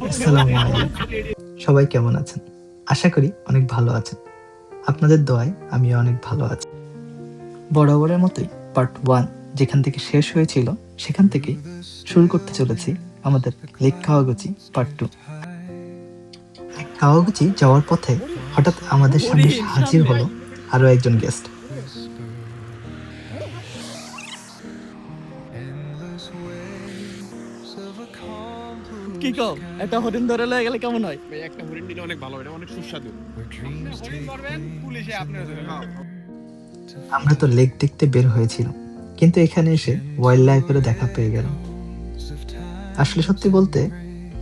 আসসালামু আলাইকুম। সবাই কেমন আছেন? আশা করি অনেক ভালো আছেন। আপনাদের দোয়ায় আমি অনেক ভালো আছি। বরাবরের মতোই পার্ট 1 যেখান থেকে শেষ হয়েছিল সেখান থেকেই শুরু করতে চলেছি আমাদের lake Kawaguchi part 2। Lake Kawaguchi যাওয়ার পথে হঠাৎ আমাদের সামনে হাজির হলো আরো একজন গেস্ট। কি কও একটা হরিণ ধরে লয়ে গেলে কেমন হয়? ভাই একটা হরিণ নিলে অনেক ভালো, এটা অনেক সুস্বাদু। হরিণ ধরবেন, পুলিশে আপনার আমরা তো লেক দেখতে বের হয়েছিলাম, কিন্তু এখানে এসে ওয়াইল্ড লাইফেরও দেখা পেয়ে গেলাম। আসলে সত্যি বলতে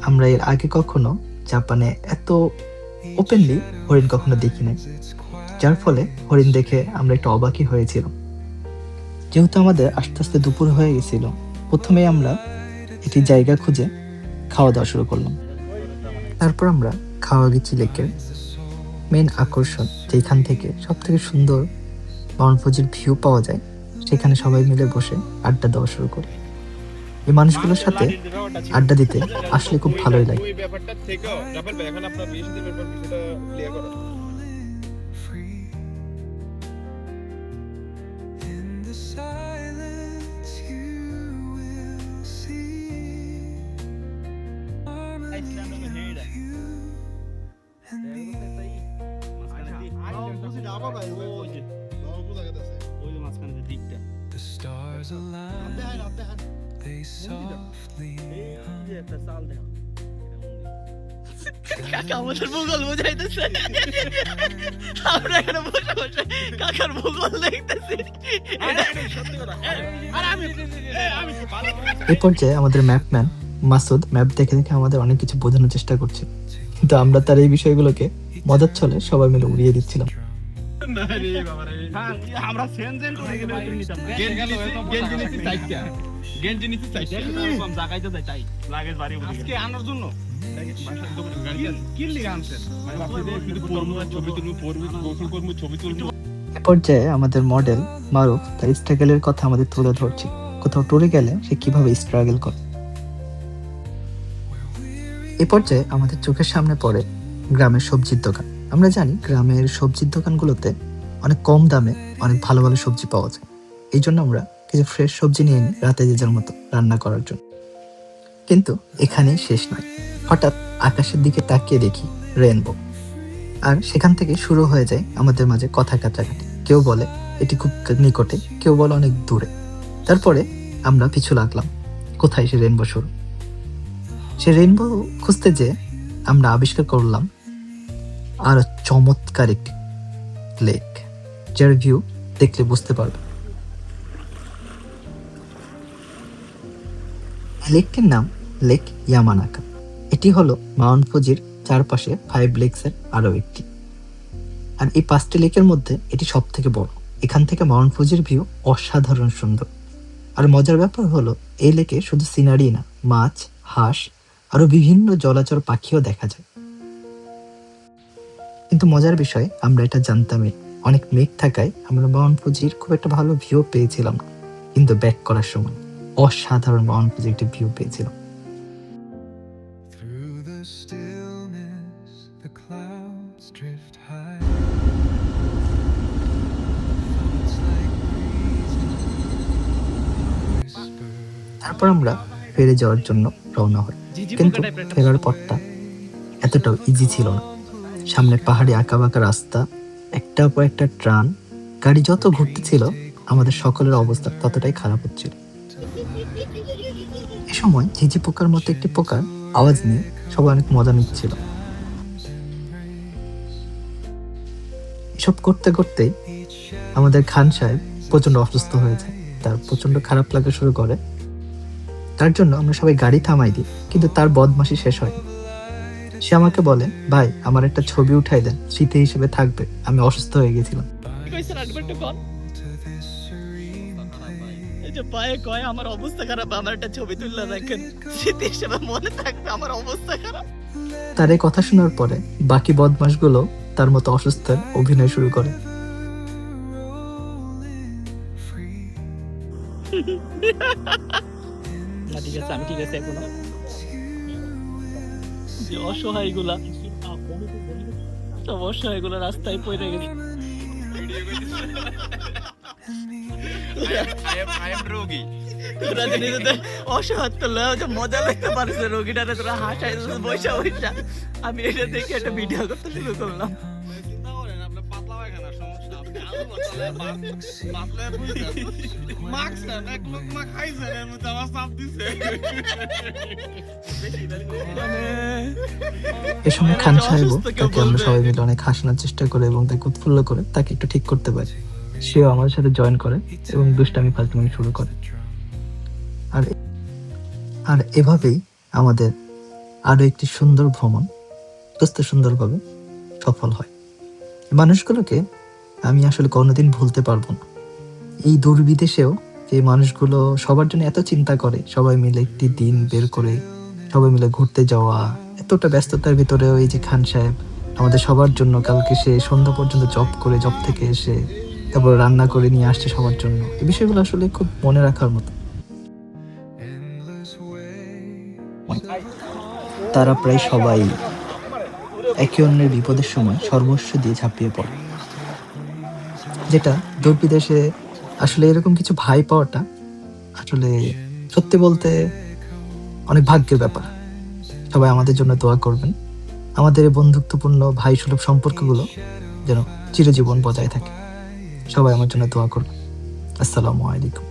আমরা এর আগে কখনো জাপানে এত ওপেনলি হরিণ কখনো দেখি নাই, যার ফলে হরিণ দেখে আমরা একটু অবাকই হয়েছিলাম। যেহেতু আমাদের আস্তে আস্তে দুপুর হয়ে গেছিল, প্রথমেই আমরা একটি জায়গা খুঁজে খাওয়া দাওয়া শুরু করলাম। তারপর আমরা কাওয়াগুচি লেকের মেন আকর্ষণ, যেখান থেকে সব থেকে সুন্দর বনভোজির ভিউ পাওয়া যায়, সেখানে সবাই মিলে বসে আড্ডা দেওয়া শুরু করি। এই মানুষগুলোর সাথে আড্ডা দিতে আসলে খুব ভালোই লাগে। ওই ব্যাপারটা থেকেও জাপান ভাই এখন আপনার বিয়ে শাদীর ব্যাপার বিষয়টা ক্লিয়ার করো। The stars align, they softly কাকা আমাদের ভূগোল বুঝাইতেছে, আমরা এখানে বসে বসে কাকার ভূগোল দেখতেছি। এই পর্যায়ে আমাদের ম্যাপম্যান মাসুদ ম্যাপ দেখে দেখে আমাদের অনেক কিছু বোঝানোর চেষ্টা করছে, কিন্তু আমরা তার এই বিষয়গুলোকে মজার ছলে সবাই মিলে উড়িয়ে দিচ্ছিলাম। আমরা সেনজেন করে গেলে নিতাম না। গেঞ্জি নিতে চাইটা। গেঞ্জি নিতে চাইটা। এরকম জায়গায় তো তাই। লাগেজ বাড়ি বলি। আজকে আনার জন্য এ পর্যায়ে আমাদের মডেল মারুফ তার স্ট্রাগলের কথা আমাদের তুলে ধরছে, কোথাও টুরে গেলে সে কিভাবে স্ট্রাগল করে। এ পর্যায়ে আমাদের চোখের সামনে পড়ে গ্রামের সবজির দোকান। আমরা জানি গ্রামের সবজির দোকানগুলোতে অনেক কম দামে অনেক ভালো ভালো সবজি পাওয়া যায়, এই জন্য আমরা কিছু ফ্রেশ সবজি নিয়ে নিই রাতে যে যার মতো রান্না করার জন্য। কিন্তু এখানেই শেষ নয়, হঠাৎ আকাশের দিকে তাকিয়ে দেখি রেইনবো, আর সেখান থেকে শুরু হয়ে যায় আমাদের মাঝে কথা কাটাকাটি। কেউ বলে এটি খুব নিকটে, কেউ বলে অনেক দূরে। তারপরে আমরা পিছু লাগলাম কোথায় সে রেইনবো শুরু। সে রেইনবো খুঁজতে যে আমরা আবিষ্কার করলাম আরো চমৎকার একটি লেক, যার ভিউ দেখলে বুঝতে পারবে। লেকটির নাম লেক ইয়ামানাকা। এটি হলো মাউন্ট ফুজির চারপাশে 5 লেকসের আরো একটি, আর এই 5টি লেকের মধ্যে এটি সব থেকে বড়। এখান থেকে মাউন্ট ফুজির ভিউ অসাধারণ সুন্দর। আর মজার ব্যাপার হলো এই লেকে শুধু সিনারি না, মাছ, হাঁস আরো বিভিন্ন জলচর পাখিও দেখা যায়। কিন্তু মজার বিষয়, আমরা এটা জানতামই, অনেক মেঘ থাকায় আমরা মাউন্ট ফুজির খুব একটা ভালো ভিউ পেয়েছিলাম না, কিন্তু ব্যাক করার সময় অসাধারণ মাউন্ট ফুজির একটি ভিউ পেয়েছিলাম। through the stillness, the clouds drift high. Thoughts like breezes whisper. তারপর আমরা ফিরে যাওয়ার জন্য রওনা হই, কিন্তু ফেরার পথটা এতটাও ইজি ছিল না। সামনে পাহাড়ি আঁকাবাঁকা রাস্তা, একটার পর একটা ট্রান, গাড়ি যত ঘুরতেছিল আমাদের সকলের অবস্থা ততটাই খারাপ হচ্ছিল। এ সময় ঝিঝি পোকার মতো একটি পোকার আওয়াজ নিয়ে সবাই অনেক মজা নিচ্ছিল। এসব করতে করতেই আমাদের খান সাহেব প্রচন্ড অসুস্থ হয়ে যায়, তার প্রচন্ড খারাপ লাগা শুরু করে। তার জন্য আমরা সবাই গাড়ি থামাই দিই, কিন্তু তার বদমাশি শেষ হয়। সে আমাকে বলে, ভাই আমার একটা ছবি উঠাই দেন, স্মৃতি হিসেবে থাকবে, আমি অসুস্থ হয়ে গেছিলাম। এই যে পায়ে কয় আমার অবস্থা খারাপ, আমার একটা ছবি তুললে রাখেন, স্মৃতি হিসেবে মনে থাকবে আমার অবস্থা খারাপ। তার এই কথা শোনার পরে বাকি বদমাশগুলো তার মতো অসুস্থের অভিনয় শুরু করে। ঠিক আছে, আমি ঠিক আছে এখনো। যে অসহায়গুলা, সব অসহায়গুলা রাস্তায় পড়ে গেছে। তোরা যদি তোদের অসহায়ত্ব লয় যে মজা লাগতে পারছে, রোগীটারে তোরা হাসাই বৈশা বৈশা, আমি এটা দেখে একটা ভিডিও করতে শুরু করলাম। এ সময় খান মানে সাহেবও অসুস্থ কেউ তাকে আমরা বলবে। সবাই মিলে অনেক হাসানোর চেষ্টা করে এবং তাকে উৎফুল্ল করে তাকে একটু ঠিক করতে পারি। সেও আমাদের সাথে জয়েন করে এবং দুষ্টামি ফাজলামি শুরু করে। আর আর এভাবেই আমাদের আরো একটি সুন্দর ভ্রমণ সুস্থ সুন্দরভাবে সফল হয়। এই মানুষগুলোকে আমি আসলে কোনোদিন ভুলতে পারবো না। এই দূরবিদেশেও যে মানুষগুলো সবার জন্য এত চিন্তা করে, সবাই মিলে একটি দিন বের করে সবাই মিলে ঘুরতে যাওয়া, এতটা ব্যস্ততার ভিতরেও এই যে খান সাহেব আমাদের সবার জন্য কালকে সে সন্ধ্যা পর্যন্ত জব করে, জব থেকে এসে তারপর রান্না করে নিয়ে আসছে সবার জন্য, এই বিষয়গুলো আসলে খুব মনে রাখার মতো। endless way. তারা প্রায় সবাই একে অন্যের বিপদের সময় সর্বস্ব দিয়ে ঝাঁপিয়ে পড়ে, যেটা দূর বিদেশে আসলে এরকম কিছু ভাই পাওয়াটা আসলে সত্যি বলতে অনেক ভাগ্যের ব্যাপার। সবাই আমাদের জন্য দোয়া করবেন, আমাদের এই বন্ধুত্বপূর্ণ ভাই সুলভ সম্পর্কগুলো যেন চিরজীবন বজায় থাকে। সবাই আমার জন্য দোয়া করবেন। আসসালামু আলাইকুম।